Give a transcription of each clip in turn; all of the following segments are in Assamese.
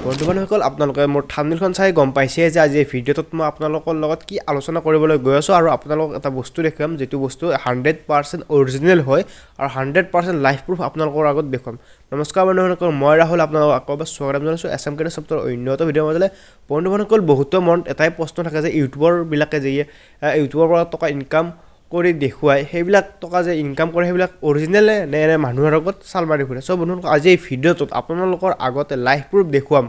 বন্ধুবান্ধৱসকল আপোনালোকে মোৰ থাম্বনেইলখন চাই গম পাইছে যে আজি এই ভিডিঅ'টোত মই আপোনালোকৰ লগত কি আলোচনা কৰিবলৈ গৈ আছোঁ আৰু আপোনালোকক এটা বস্তু দেখুৱাম যিটো বস্তু 100% অৰিজিনেল হয় আৰু 100% লাইফ প্ৰুফ আপোনালোকৰ আগত দেখুৱাম। নমস্কাৰ বন্ধুবান্ধৱসকল, মই ৰাহুল আপোনালোকক আকৌ এবাৰ স্বাগতম জনাইছোঁ এছএমকে সফটৱেৰ অন্য এটা ভিডিঅ'ৰ মাজলৈ। বন্ধুবান্ধৱসকল, বহুতৰ মনত এটাই প্ৰশ্ন থাকে যে ইউটিউবাৰবিলাকে যে ইউটিউবৰ পৰা টকা ইনকাম কৰি দেখুৱাই সেইবিলাক টকা যে ইনকাম কৰে সেইবিলাক অৰিজিনেল নে মানুহৰ আগত চাল মাৰি ফুৰে। চ' বন্ধুসকল, আজি এই ভিডিঅ'টোত আপোনালোকৰ আগতে লাইভ প্ৰুফ দেখুৱাম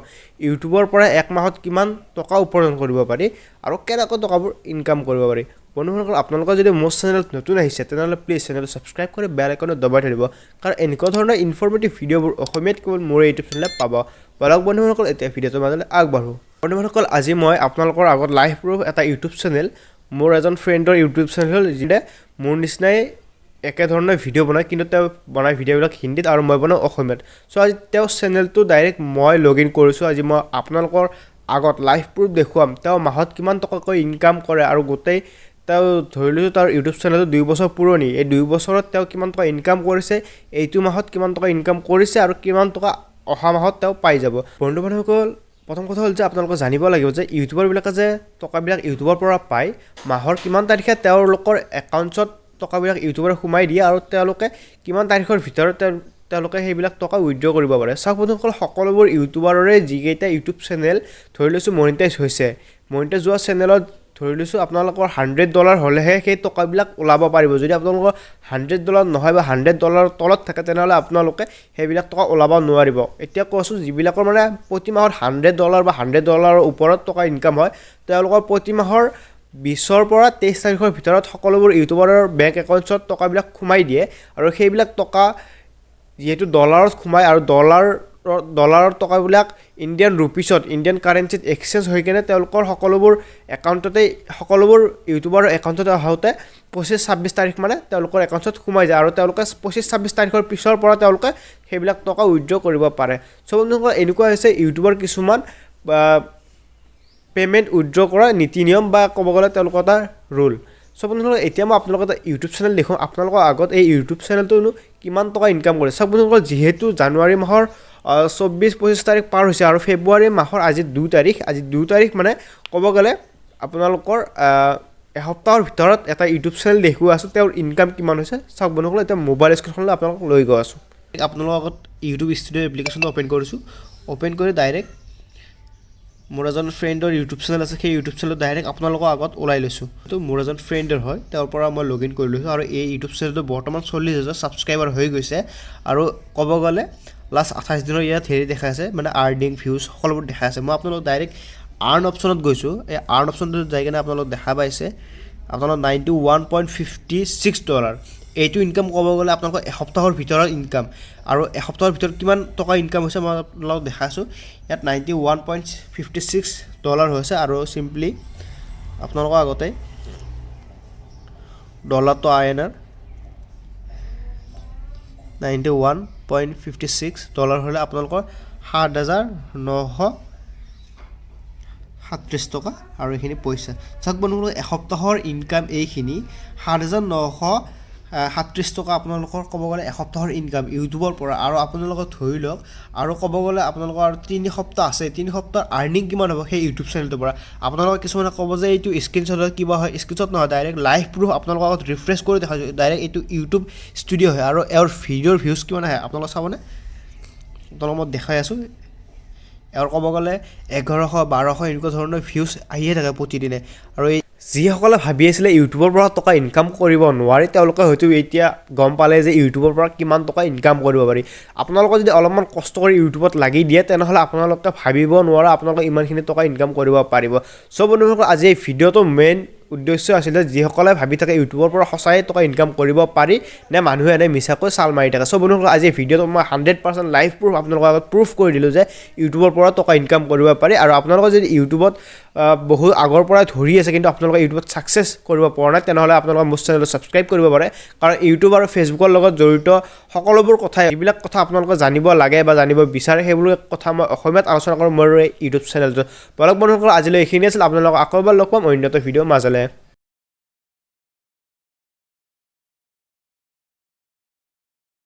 ইউটিউবৰ পৰা এক মাহত কিমান টকা উপাৰ্জন কৰিব পাৰি আৰু কেনেকৈ টকাবোৰ ইনকাম কৰিব পাৰি। বন্ধুসকল, আপোনালোকৰ যদি মোৰ চেনেলত নতুন আহিছে তেনেহ'লে প্লিজ চেনেলটো ছাবস্ক্ৰাইব কৰি বেল আইকনত দবাই থৈ দিব, কাৰণ এনেকুৱা ধৰণৰ ইনফৰ্মেটিভ ভিডিঅ'বোৰ অসমীয়াত কেৱল মোৰ ইউটিউব চেনেলত পাব। বলক বন্ধুসকল, এতিয়া ভিডিঅ'টোৰ মাজলৈ আগবাঢ়োঁ। বন্ধুসকল, আজি মই আপোনালোকৰ আগত লাইভ প্ৰুফ এটা ইউটিউব চেনেল, মোৰ এজন ফ্ৰেণ্ডৰ ইউটিউব চেনেল যিয়ে মোৰ নিচিনাই একেধৰণৰ ভিডিঅ' বনায়, কিন্তু তেওঁ বনায় ভিডিঅ'বিলাক হিন্দীত আৰু মই বনাওঁ অসমীয়াত। চ' আজি তেওঁ চেনেলটো ডাইৰেক্ট মই লগ ইন কৰিছোঁ। আজি মই আপোনালোকৰ আগত লাইভ প্ৰুফ দেখুৱাম তেওঁ মাহত কিমান টকাকৈ ইনকাম কৰে আৰু গোটেই তেওঁ ধৰি লৈছোঁ তাৰ ইউটিউব চেনেলটো 2 বছৰ পুৰণি। এই 2 বছৰত তেওঁ কিমান টকা ইনকাম কৰিছে, এইটো মাহত কিমান টকা ইনকাম কৰিছে আৰু কিমান টকা অহা মাহত তেওঁ পাই যাব। বন্ধুবান্ধৱসকল, প্ৰথম কথা হ'ল যে আপোনালোকে জানিব লাগিব যে ইউটিউবাৰবিলাকে যে টকাবিলাক ইউটিউবৰ পৰা পায়, মাহৰ কিমান তাৰিখে তেওঁলোকৰ একাউণ্টছত টকাবিলাক ইউটিউবাৰে সোমাই দিয়ে আৰু তেওঁলোকে কিমান তাৰিখৰ ভিতৰত তেওঁলোকে সেইবিলাক টকা উইথড্ৰ কৰিব পাৰে। চাওক বন্ধুসকল, সকলোবোৰ ইউটিউবাৰৰে যিকেইটা ইউটিউব চেনেল ধৰি লৈছোঁ মনিটাইজ হৈছে, মনিটাইজ হোৱা চেনেলত ধৰি লৈছোঁ আপোনালোকৰ $100 হ'লেহে সেই টকাবিলাক ওলাব পাৰিব। যদি আপোনালোকৰ $100 নহয় বা $100 তলত থাকে তেনেহ'লে আপোনালোকে সেইবিলাক টকা ওলাব নোৱাৰিব। এতিয়া কৈছোঁ যিবিলাকৰ মানে প্ৰতি মাহত $100 বা $100 ওপৰত টকা ইনকাম হয়, তেওঁলোকৰ প্ৰতি মাহৰ 20 পৰা 23 তাৰিখৰ ভিতৰত সকলোবোৰ ইউটিউবাৰৰ বেংক একাউণ্টছত টকাবিলাক সোমাই দিয়ে আৰু সেইবিলাক টকা যিহেতু ডলাৰত সোমায় আৰু ডলাৰৰ টকাবিলাক ইণ্ডিয়ান ৰুপিছত, ইণ্ডিয়ান কাৰেঞ্চিত এক্সচেঞ্জ হৈ কিনে তেওঁলোকৰ সকলোবোৰ একাউণ্টতেই সকলোবোৰ ইউটিউবাৰৰ একাউণ্টত আহোঁতে 25-26 তাৰিখ মানে তেওঁলোকৰ একাউণ্টত সোমাই যায় আৰু তেওঁলোকে 25-26 তাৰিখৰ পিছৰ পৰা তেওঁলোকে সেইবিলাক টকা উইথড্ৰ কৰিব পাৰে। চ' বন্ধুসকল, এনেকুৱা হৈছে ইউটিউবৰ কিছুমান পে'মেণ্ট উইথড্ৰ কৰা নীতি নিয়ম বা ক'ব গ'লে তেওঁলোকৰ এটা ৰুল। চ' বন্ধুসকল, এতিয়া মই আপোনালোকৰ এটা ইউটিউব চেনেল দেখোঁ আপোনালোকৰ আগত এই ইউটিউব চেনেলটোনো কিমান টকা ইনকাম কৰে। চাওক বন্ধুসকল, যিহেতু জানুৱাৰী মাহৰ 24-25 তাৰিখ পাৰ হৈছে আৰু ফেব্ৰুৱাৰী মাহৰ আজি 2 তাৰিখ, আজি 2 তাৰিখ মানে ক'ব গ'লে আপোনালোকৰ এসপ্তাহৰ ভিতৰত এটা ইউটিউব চেনেল দেখুৱাই আছোঁ তেওঁৰ ইনকাম কিমান হৈছে। চাওক বন্ধুসকল, এতিয়া মোবাইল স্ক্ৰীনখনলৈ আপোনালোকক লৈ গৈ আছোঁ। আপোনালোকৰ আগত ইউটিউব ষ্টুডিঅ' এপ্লিকেশ্যনটো অ'পেন কৰিছোঁ। অ'পেন কৰি ডাইৰেক্ট মোৰ এজন ফ্ৰেণ্ডৰ ইউটিউব চেনেল আছে, সেই ইউটিউব চেনেলটো ডাইৰেক্ট আপোনালোকৰ আগত ওলাই লৈছোঁ। তো মোৰ এজন ফ্ৰেণ্ডৰ হয়, তেওঁৰ পৰা মই লগ ইন কৰি লৈছোঁ আৰু এই ইউটিউব চেনেলটো বৰ্তমান 40,000 ছাবস্ক্ৰাইবাৰ হৈ গৈছে আৰু ক'ব গ'লে লাষ্ট 28 দিনৰ ইয়াত হেৰি দেখাই আছে, মানে আৰ্নিং ভিউজ সকলোবোৰ দেখাই আছে। মই আপোনালোক ডাইৰেক্ট আৰ্ণ অপশ্যনত গৈছোঁ। এই আৰ্ণ অপশ্যনটোত যাই কিনে আপোনালোক দেখা পাইছে আপোনালোক $91.56। এইটো ইনকাম ক'ব গ'লে আপোনালোকৰ এসপ্তাহৰ ভিতৰত ইনকাম আৰু এসপ্তাহৰ ভিতৰত কিমান টকা ইনকাম হৈছে মই আপোনালোকক দেখাইছোঁ। ইয়াত $91.56 হৈছে আৰু চিম্পলি আপোনালোকৰ আগতে ডলাৰটো INR $91.56 হ'লে আপোনালোকৰ 7,937 টকা আৰু এইখিনি পইচা। চাওক বন্ধুসকল, এসপ্তাহৰ ইনকাম এইখিনি 7,937 টকা আপোনালোকৰ ক'ব গ'লে এসপ্তাহৰ ইনকাম ইউটিউবৰ পৰা। আৰু আপোনালোকে ধৰি লওক আৰু ক'ব গ'লে আপোনালোকৰ আৰু 3 সপ্তাহ আছে, 3 সপ্তাহৰ আৰ্নিং কিমান হ'ব সেই ইউটিউব চেনেলটোৰ পৰা। আপোনালোকে কিছুমানে ক'ব যে এইটো স্ক্ৰীনশ্বটত কিবা হয়, স্ক্ৰীনশ্বট নহয়, ডাইৰেক্ট লাইভ প্ৰুফ আপোনালোকৰ আগত ৰিফ্ৰেছ কৰি দেখাইছোঁ। ডাইৰেক্ট এইটো ইউটিউব ষ্টুডিঅ' হয় আৰু এওঁৰ ভিডিঅ'ৰ ভিউজ কিমান আহে আপোনালোকে চাবনে, আপোনালোকক মই দেখাই আছোঁ। এওঁৰ ক'ব গ'লে 1100-1200 এনেকুৱা ধৰণৰ ভিউজ আহিয়ে থাকে প্ৰতিদিনে। আৰু এই যিসকলে ভাবি আছিলে ইউটিউবৰ পৰা টকা ইনকাম কৰিব নোৱাৰি, তেওঁলোকে হয়তো এতিয়া গম পালে যে ইউটিউবৰ পৰা কিমান টকা ইনকাম কৰিব পাৰি। আপোনালোকে যদি অলপমান কষ্ট কৰি ইউটিউবত লাগি দিয়ে তেনেহ'লে আপোনালোকে ভাবিব নোৱাৰা আপোনালোকে ইমানখিনি টকা ইনকাম কৰিব পাৰিব। চ' বন্ধুসকল, আজি এই ভিডিঅ'টো মেইন উদ্দেশ্য আছিলে যিসকলে ভাবি থাকে ইউটিউবৰ পৰা সঁচাই টকা ইনকাম কৰিব পাৰি নে মানুহে এনেই মিছাকৈ চাল মাৰি থাকে। চ' বন্ধুসকল, আজি এই ভিডিঅ'টো মই 100% লাইভ প্ৰুফ আপোনালোকৰ আগত প্ৰুফ কৰি দিলোঁ যে ইউটিউবৰ পৰা টকা ইনকাম কৰিব পাৰি। আৰু আপোনালোকে যদি ইউটিউবত বহুত আগৰ পৰাই ধৰি আছে কিন্তু আপোনালোকে ইউটিউবত ছাকচেছ কৰিব পৰা নাই, তেনেহ'লে আপোনালোকে মোৰ চেনেলটো ছাবস্ক্ৰাইব কৰিব পাৰে, কাৰণ ইউটিউব আৰু ফেচবুকৰ লগত জড়িত সকলোবোৰ কথাই যিবিলাক কথা আপোনালোকে জানিব লাগে বা জানিব বিচাৰে সেইবোৰ কথা মই অসমীয়াত আলোচনা কৰোঁ মোৰ এই ইউটিউব চেনেলটো। বলক বন্ধুসকল, আজিলৈ এইখিনি আছিল। আপোনালোকক আকৌ এবাৰ লগ পাম অন্য এটা ভিডিঅ'ৰ মাজলৈ।